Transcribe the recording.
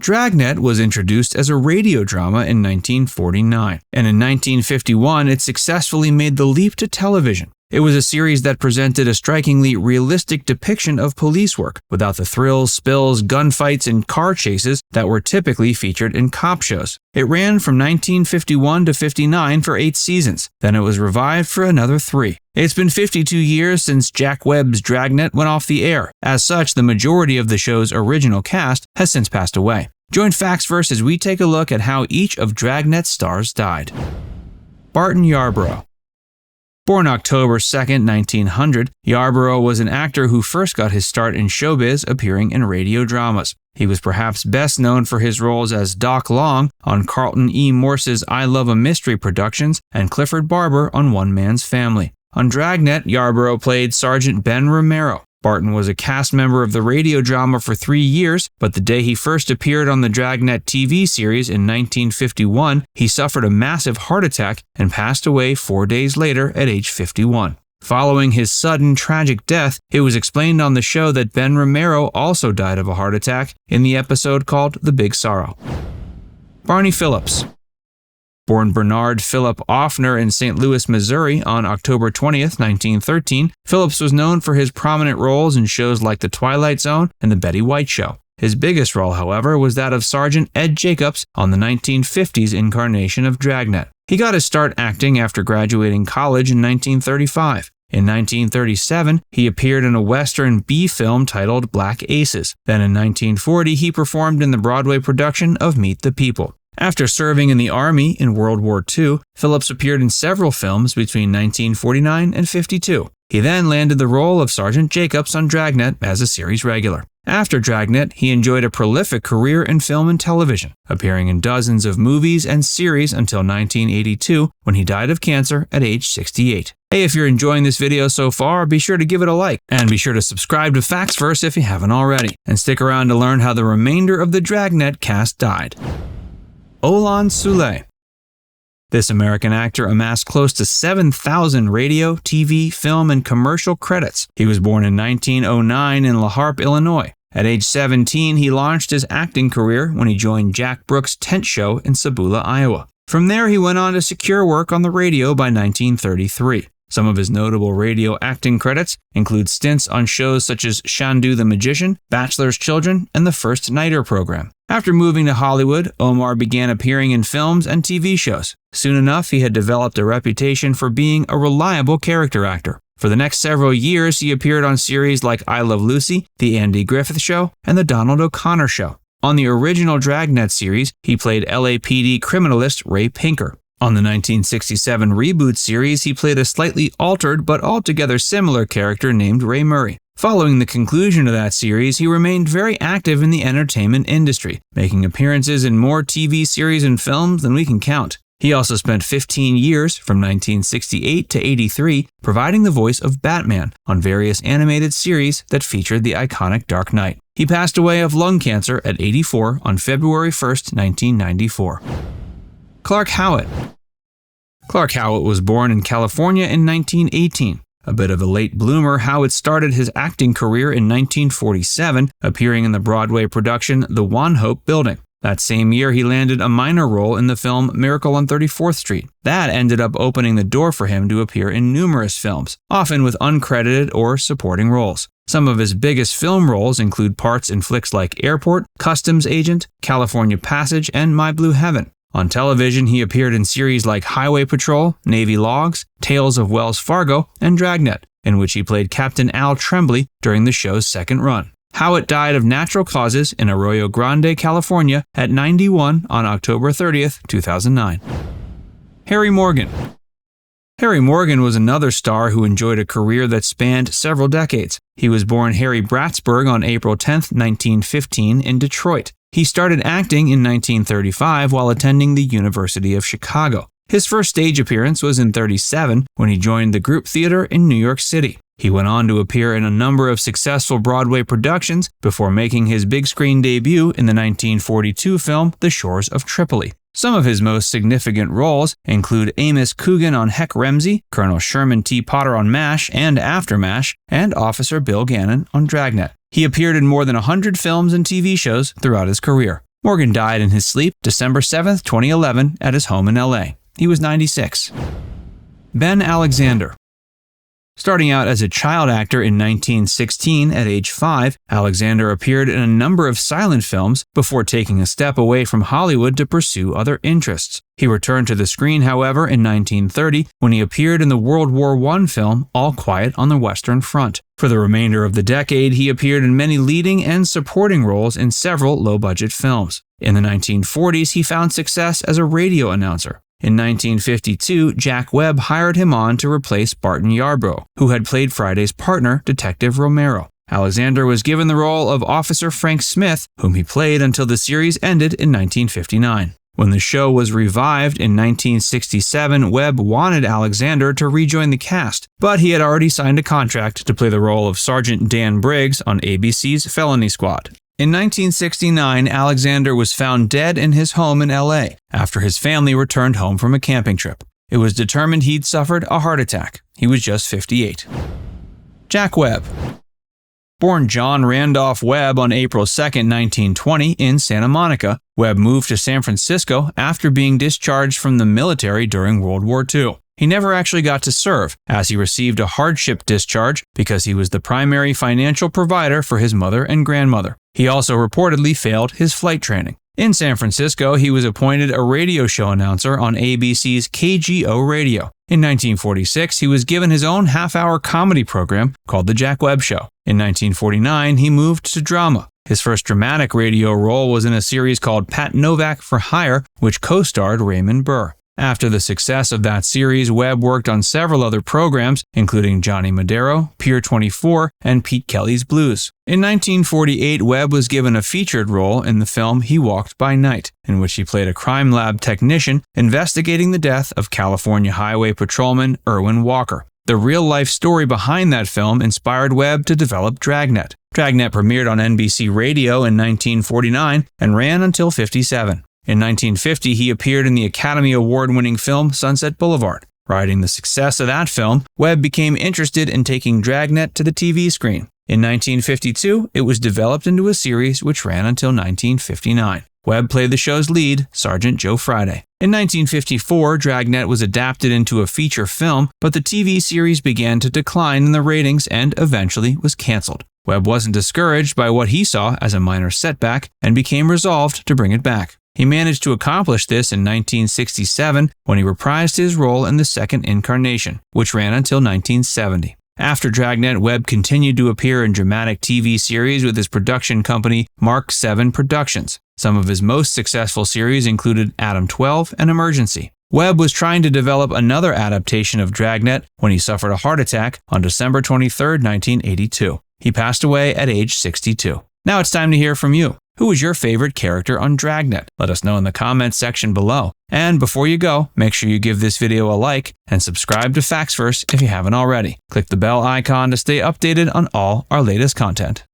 Dragnet was introduced as a radio drama in 1949, and in 1951 it successfully made the leap to television. It was a series that presented a strikingly realistic depiction of police work, without the thrills, spills, gunfights, and car chases that were typically featured in cop shows. It ran from 1951 to 59 for 8 seasons, then it was revived for another 3. It's been 52 years since Jack Webb's Dragnet went off the air. As such, the majority of the show's original cast has since passed away. Join Factsverse as we take a look at how each of Dragnet's stars died. Barton Yarborough. Born October 2, 1900, Yarborough was an actor who first got his start in showbiz appearing in radio dramas. He was perhaps best known for his roles as Doc Long on Carlton E. Morse's I Love a Mystery Productions and Clifford Barber on One Man's Family. On Dragnet, Yarborough played Sergeant Ben Romero. Barton was a cast member of the radio drama for 3 years, but the day he first appeared on the Dragnet TV series in 1951, he suffered a massive heart attack and passed away 4 days later at age 51. Following his sudden, tragic death, it was explained on the show that Ben Romero also died of a heart attack in the episode called The Big Sorrow. Barney Phillips. Born Bernard Philip Offner in St. Louis, Missouri on October 20, 1913, Phillips was known for his prominent roles in shows like The Twilight Zone and The Betty White Show. His biggest role, however, was that of Sergeant Ed Jacobs on the 1950s incarnation of Dragnet. He got his start acting after graduating college in 1935. In 1937, he appeared in a Western B film titled Black Aces. Then in 1940, he performed in the Broadway production of Meet the People. After serving in the Army in World War II, Phillips appeared in several films between 1949 and 52. He then landed the role of Sergeant Jacobs on Dragnet as a series regular. After Dragnet, he enjoyed a prolific career in film and television, appearing in dozens of movies and series until 1982, when he died of cancer at age 68. Hey, if you're enjoying this video so far, be sure to give it a like, and be sure to subscribe to Factsverse if you haven't already, and stick around to learn how the remainder of the Dragnet cast died. Olan Soule. This American actor amassed close to 7,000 radio, TV, film, and commercial credits. He was born in 1909 in La Harpe, Illinois. At age 17, he launched his acting career when he joined Jack Brooks' tent show in Sabula, Iowa. From there, he went on to secure work on the radio by 1933. Some of his notable radio acting credits include stints on shows such as Shandu the Magician, Bachelor's Children, and The First Nighter program. After moving to Hollywood, Omar began appearing in films and TV shows. Soon enough, he had developed a reputation for being a reliable character actor. For the next several years, he appeared on series like I Love Lucy, The Andy Griffith Show, and The Donald O'Connor Show. On the original Dragnet series, he played LAPD criminalist Ray Pinker. On the 1967 reboot series, he played a slightly altered but altogether similar character named Ray Murray. Following the conclusion of that series, he remained very active in the entertainment industry, making appearances in more TV series and films than we can count. He also spent 15 years, from 1968 to 83, providing the voice of Batman on various animated series that featured the iconic Dark Knight. He passed away of lung cancer at 84 on February 1, 1994. Clark Howat. Clark Howat was born in California in 1918. A bit of a late bloomer, Howat started his acting career in 1947, appearing in the Broadway production The Wanhope Building. That same year, he landed a minor role in the film Miracle on 34th Street. That ended up opening the door for him to appear in numerous films, often with uncredited or supporting roles. Some of his biggest film roles include parts in flicks like Airport, Customs Agent, California Passage, and My Blue Heaven. On television, he appeared in series like Highway Patrol, Navy Logs, Tales of Wells Fargo, and Dragnet, in which he played Captain Al Tremblay during the show's second run. Howat died of natural causes in Arroyo Grande, California at 91 on October 30, 2009. Harry Morgan. Harry Morgan was another star who enjoyed a career that spanned several decades. He was born Harry Bratsburg on April 10, 1915 in Detroit. He started acting in 1935 while attending the University of Chicago. His first stage appearance was in 1937 when he joined the Group Theater in New York City. He went on to appear in a number of successful Broadway productions before making his big screen debut in the 1942 film The Shores of Tripoli. Some of his most significant roles include Amos Coogan on Heck Ramsey, Colonel Sherman T. Potter on MASH and After MASH, and Officer Bill Gannon on Dragnet. He appeared in more than 100 films and TV shows throughout his career. Morgan died in his sleep December 7, 2011, at his home in LA. He was 96. Ben Alexander. Starting out as a child actor in 1916 at age 5, Alexander appeared in a number of silent films before taking a step away from Hollywood to pursue other interests. He returned to the screen, however, in 1930 when he appeared in the World War I film All Quiet on the Western Front. For the remainder of the decade, he appeared in many leading and supporting roles in several low-budget films. In the 1940s, he found success as a radio announcer. In 1952, Jack Webb hired him on to replace Barton Yarborough, who had played Friday's partner, Detective Romero. Alexander was given the role of Officer Frank Smith, whom he played until the series ended in 1959. When the show was revived in 1967, Webb wanted Alexander to rejoin the cast, but he had already signed a contract to play the role of Sergeant Dan Briggs on ABC's Felony Squad. In 1969, Alexander was found dead in his home in LA after his family returned home from a camping trip. It was determined he'd suffered a heart attack. He was just 58. Jack Webb. Born John Randolph Webb on April 2, 1920 in Santa Monica, Webb moved to San Francisco after being discharged from the military during World War II. He never actually got to serve, as he received a hardship discharge because he was the primary financial provider for his mother and grandmother. He also reportedly failed his flight training. In San Francisco, he was appointed a radio show announcer on ABC's KGO Radio. In 1946, he was given his own half-hour comedy program called The Jack Webb Show. In 1949, he moved to drama. His first dramatic radio role was in a series called Pat Novak for Hire, which co-starred Raymond Burr. After the success of that series, Webb worked on several other programs, including Johnny Madero, Pier 24, and Pete Kelly's Blues. In 1948, Webb was given a featured role in the film He Walked by Night, in which he played a crime lab technician investigating the death of California Highway Patrolman Irwin Walker. The real-life story behind that film inspired Webb to develop Dragnet. Dragnet premiered on NBC Radio in 1949 and ran until '57. In 1950, he appeared in the Academy Award-winning film Sunset Boulevard. Riding the success of that film, Webb became interested in taking Dragnet to the TV screen. In 1952, it was developed into a series which ran until 1959. Webb played the show's lead, Sergeant Joe Friday. In 1954, Dragnet was adapted into a feature film, but the TV series began to decline in the ratings and eventually was canceled. Webb wasn't discouraged by what he saw as a minor setback and became resolved to bring it back. He managed to accomplish this in 1967 when he reprised his role in the second incarnation, which ran until 1970. After Dragnet, Webb continued to appear in dramatic TV series with his production company Mark 7 Productions. Some of his most successful series included Adam 12 and Emergency. Webb was trying to develop another adaptation of Dragnet when he suffered a heart attack on December 23, 1982. He passed away at age 62. Now it's time to hear from you. Who was your favorite character on Dragnet? Let us know in the comments section below. And before you go, make sure you give this video a like and subscribe to Facts First if you haven't already. Click the bell icon to stay updated on all our latest content.